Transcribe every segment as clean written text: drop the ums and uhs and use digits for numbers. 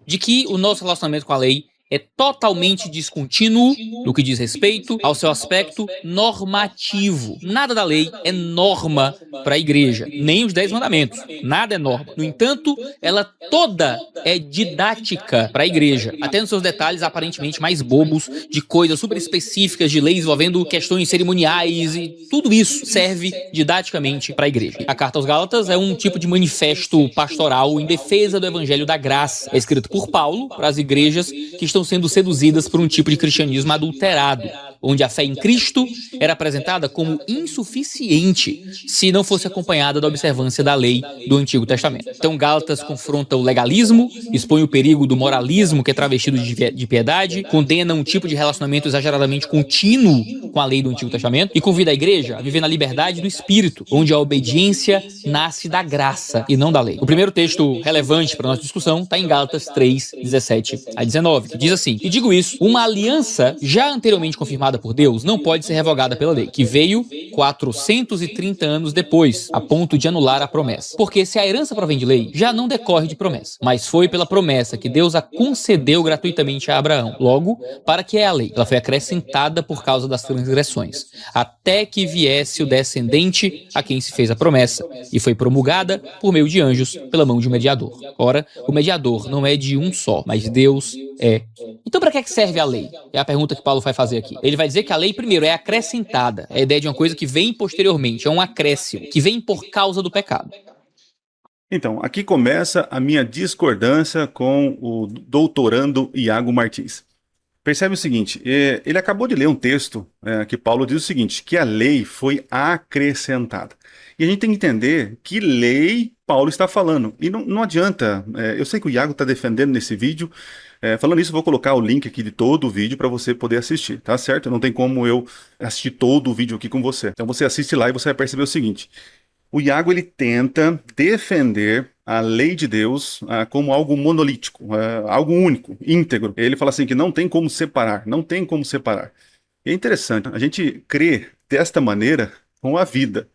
de que o nosso relacionamento com a lei é totalmente descontínuo no que diz respeito ao seu aspecto normativo. Nada da lei é norma para a igreja, nem os 10 mandamentos. Nada é norma. No entanto, ela toda é didática para a igreja, até nos seus detalhes aparentemente mais bobos, de coisas super específicas de leis envolvendo questões cerimoniais e tudo isso serve didaticamente para a igreja. A Carta aos Gálatas é um tipo de manifesto pastoral em defesa do evangelho da graça. É escrito por Paulo para as igrejas que estão sendo seduzidas por um tipo de cristianismo adulterado, onde a fé em Cristo era apresentada como insuficiente se não fosse acompanhada da observância da lei do Antigo Testamento. Então Gálatas confronta o legalismo, expõe o perigo do moralismo que é travestido de piedade, condena um tipo de relacionamento exageradamente contínuo com a lei do Antigo Testamento e convida a igreja a viver na liberdade do Espírito, onde a obediência nasce da graça e não da lei. O primeiro texto relevante para a nossa discussão está em Gálatas 3, 17 a 19, que diz assim: e digo isso, uma aliança já anteriormente confirmada por Deus não pode ser revogada pela lei, que veio 430 anos depois, a ponto de anular a promessa. Porque se a herança provém de lei, já não decorre de promessa, mas foi pela promessa que Deus a concedeu gratuitamente a Abraão. Logo, para que é a lei? Ela foi acrescentada por causa das transgressões, até que viesse o descendente a quem se fez a promessa, e foi promulgada por meio de anjos pela mão de um mediador. Ora, o mediador não é de um só, mas Deus é. Então, para que serve a lei? É a pergunta que Paulo vai fazer aqui. Ele vai dizer que a lei, primeiro, é acrescentada. É a ideia de uma coisa que vem posteriormente, é um acréscimo, que vem por causa do pecado. Então, aqui começa a minha discordância com o doutorando Iago Martins. Percebe o seguinte, ele acabou de ler um texto que Paulo diz o seguinte, que a lei foi acrescentada. E a gente tem que entender que lei Paulo está falando. E não adianta, eu sei que o Iago está defendendo nesse vídeo, falando isso, eu vou colocar o link aqui de todo o vídeo para você poder assistir, tá certo? Não tem como eu assistir todo o vídeo aqui com você. Então você assiste lá e você vai perceber o seguinte, o Iago ele tenta defender a lei de Deus como algo monolítico, algo único, íntegro. Ele fala assim que não tem como separar, não tem como separar. E é interessante, a gente crê desta maneira com a vida.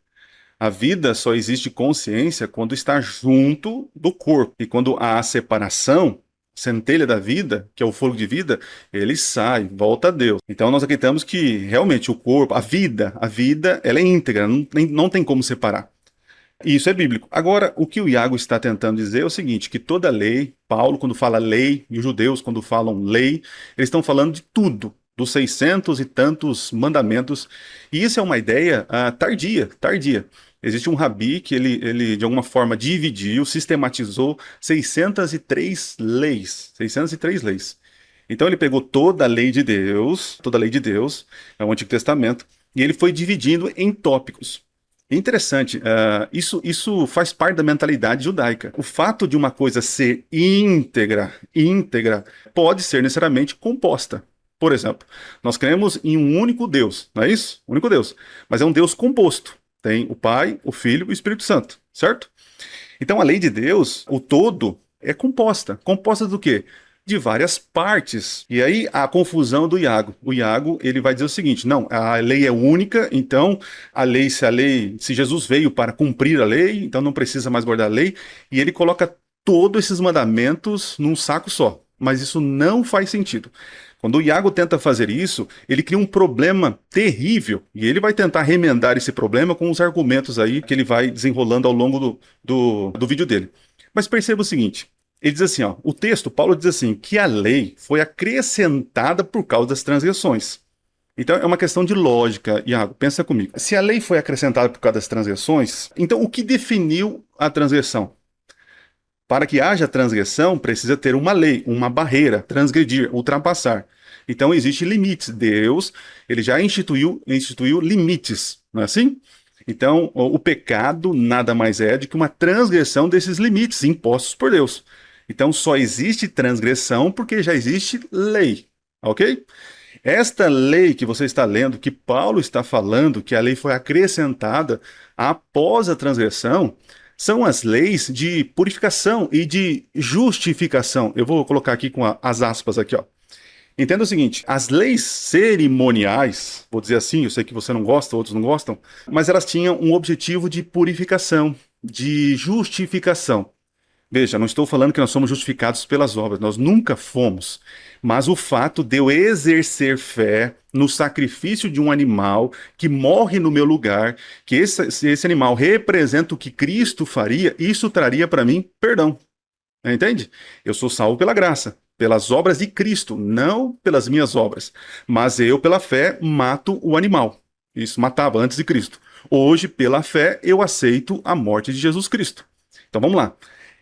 A vida só existe consciência quando está junto do corpo. E quando há a separação, centelha da vida, que é o fogo de vida, ele sai, volta a Deus. Então nós acreditamos que realmente o corpo, a vida, ela é íntegra, não tem como separar. Isso é bíblico. Agora, o que o Iago está tentando dizer é o seguinte, que toda lei, Paulo quando fala lei, e os judeus quando falam lei, eles estão falando de tudo, dos 600 e tantos mandamentos, e isso é uma ideia tardia. Existe um rabi que ele de alguma forma dividiu, sistematizou 603 leis, 603 leis. Então ele pegou toda a lei de Deus, é o Antigo Testamento, e ele foi dividindo em tópicos. Interessante, isso faz parte da mentalidade judaica. O fato de uma coisa ser íntegra, pode ser necessariamente composta. Por exemplo, nós cremos em um único Deus, não é isso? Único Deus. Mas é um Deus composto. Tem o Pai, o Filho e o Espírito Santo, certo? Então a lei de Deus, o todo, é composta. Composta do quê? De várias partes. E aí a confusão do Iago. O Iago, ele vai dizer o seguinte, não, a lei é única, então se Jesus veio para cumprir a lei, então não precisa mais guardar a lei, e ele coloca todos esses mandamentos num saco só. Mas isso não faz sentido. Quando o Iago tenta fazer isso, ele cria um problema terrível, e ele vai tentar remendar esse problema com os argumentos aí que ele vai desenrolando ao longo do vídeo dele. Mas perceba o seguinte, ele diz assim, o texto, Paulo diz assim, que a lei foi acrescentada por causa das transgressões. Então é uma questão de lógica, Iago, pensa comigo. Se a lei foi acrescentada por causa das transgressões, então o que definiu a transgressão? Para que haja transgressão, precisa ter uma lei, uma barreira, transgredir, ultrapassar. Então existem limites. Deus, ele já instituiu limites, não é assim? Então o pecado nada mais é do que uma transgressão desses limites impostos por Deus. Então só existe transgressão porque já existe lei, ok? Esta lei que você está lendo, que Paulo está falando, que a lei foi acrescentada após a transgressão, são as leis de purificação e de justificação. Eu vou colocar aqui com as aspas aqui, ó. Entenda o seguinte, as leis cerimoniais, vou dizer assim, eu sei que você não gosta, outros não gostam, mas elas tinham um objetivo de purificação, de justificação. Veja, não estou falando que nós somos justificados pelas obras, nós nunca fomos. Mas o fato de eu exercer fé no sacrifício de um animal que morre no meu lugar, que esse animal representa o que Cristo faria, isso traria para mim perdão. Entende? Eu sou salvo pela graça, pelas obras de Cristo, não pelas minhas obras. Mas eu, pela fé, mato o animal. Isso matava antes de Cristo. Hoje, pela fé, eu aceito a morte de Jesus Cristo. Então vamos lá.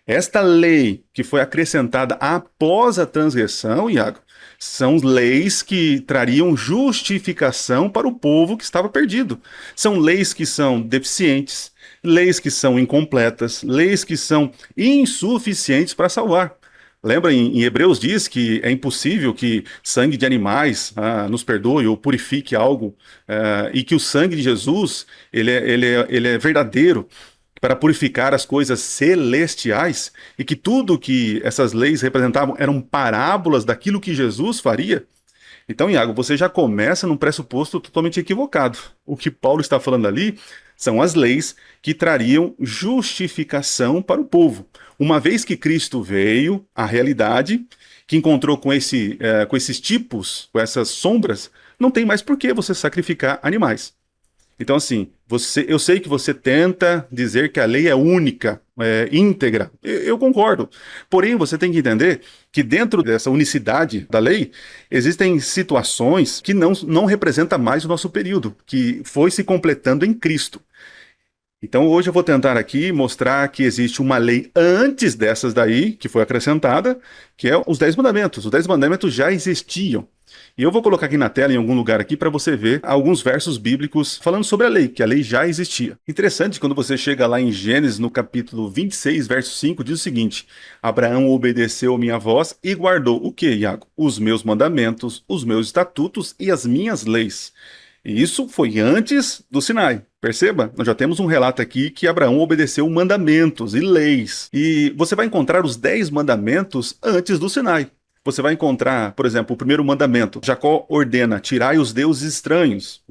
Esta lei que foi acrescentada após a transgressão, Iago, são leis que trariam justificação para o povo que estava perdido. São leis que são deficientes, leis que são incompletas, leis que são insuficientes para salvar. Lembra, em Hebreus diz que é impossível que sangue de animais nos perdoe ou purifique algo, e que o sangue de Jesus ele é verdadeiro para purificar as coisas celestiais, e que tudo que essas leis representavam eram parábolas daquilo que Jesus faria. Então, Iago, você já começa num pressuposto totalmente equivocado. O que Paulo está falando ali são as leis que trariam justificação para o povo. Uma vez que Cristo veio, a realidade, que encontrou com esses tipos, com essas sombras, não tem mais por que você sacrificar animais. Então, assim, eu sei que você tenta dizer que a lei é única, íntegra. Eu concordo. Porém, você tem que entender que dentro dessa unicidade da lei, existem situações que não representam mais o nosso período, que foi se completando em Cristo. Então, hoje eu vou tentar aqui mostrar que existe uma lei antes dessas daí, que foi acrescentada, que é os 10 mandamentos. Os 10 mandamentos já existiam. E eu vou colocar aqui na tela, em algum lugar aqui, para você ver alguns versos bíblicos falando sobre a lei, que a lei já existia. Interessante, quando você chega lá em Gênesis, no capítulo 26, verso 5, diz o seguinte: Abraão obedeceu a minha voz e guardou o quê, Iago? Os meus mandamentos, os meus estatutos e as minhas leis. E isso foi antes do Sinai. Perceba, nós já temos um relato aqui que Abraão obedeceu mandamentos e leis. E você vai encontrar os 10 mandamentos antes do Sinai. Você vai encontrar, por exemplo, o primeiro mandamento. Jacó ordena: tirai os deuses estranhos.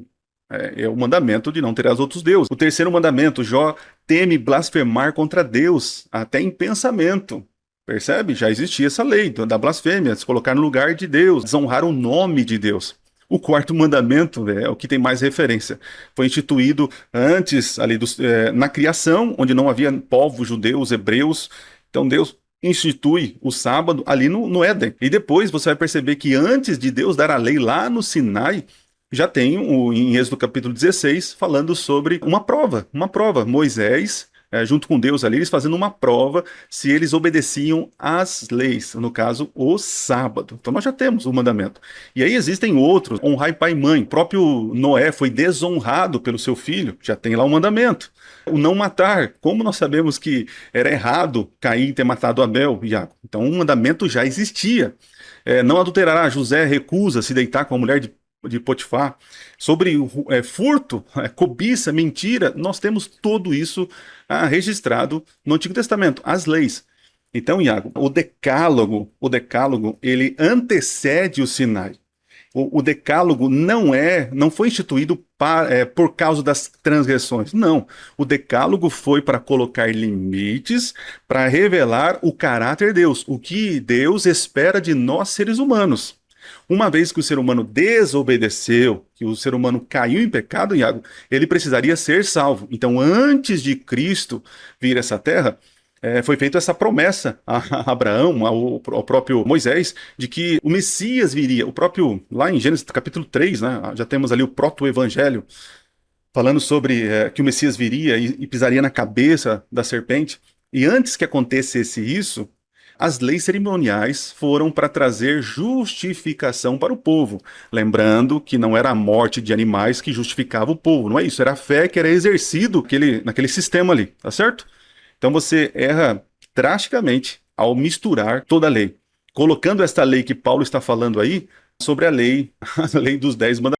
É o mandamento de não terás outros deuses. O terceiro mandamento, Jó teme blasfemar contra Deus, até em pensamento. Percebe? Já existia essa lei da blasfêmia, se colocar no lugar de Deus, desonrar o nome de Deus. O quarto mandamento é o que tem mais referência. Foi instituído antes, ali na criação, onde não havia povos judeus, hebreus. Então Deus institui o sábado ali no Éden. E depois você vai perceber que antes de Deus dar a lei lá no Sinai, já tem em Êxodo capítulo 16, falando sobre uma prova. Moisés, junto com Deus ali, eles fazendo uma prova se eles obedeciam às leis, no caso, o sábado. Então nós já temos o mandamento. E aí existem outros: honrar pai e mãe. O próprio Noé foi desonrado pelo seu filho, já tem lá o mandamento. O não matar, como nós sabemos que era errado Caim ter matado Abel, Iago? Então o mandamento já existia. Não adulterará, José recusa se deitar com a mulher de Potifar. Sobre furto, cobiça, mentira, nós temos tudo isso registrado no Antigo Testamento, as leis. Então, Iago, o decálogo, ele antecede o Sinai. O decálogo não foi instituído por causa das transgressões. Não. O decálogo foi para colocar limites, para revelar o caráter de Deus, o que Deus espera de nós seres humanos. Uma vez que o ser humano desobedeceu, que o ser humano caiu em pecado, Iago, ele precisaria ser salvo. Então, antes de Cristo vir a essa terra, foi feita essa promessa a Abraão, ao próprio Moisés, de que o Messias viria. Lá em Gênesis capítulo 3, né, já temos ali o proto-evangelho, falando sobre que o Messias viria e pisaria na cabeça da serpente. E antes que acontecesse isso, as leis cerimoniais foram para trazer justificação para o povo. Lembrando que não era a morte de animais que justificava o povo, não é isso? Era a fé que era exercido naquele sistema ali, tá certo? Então você erra drasticamente ao misturar toda a lei, colocando esta lei que Paulo está falando aí sobre a lei dos 10 mandamentos.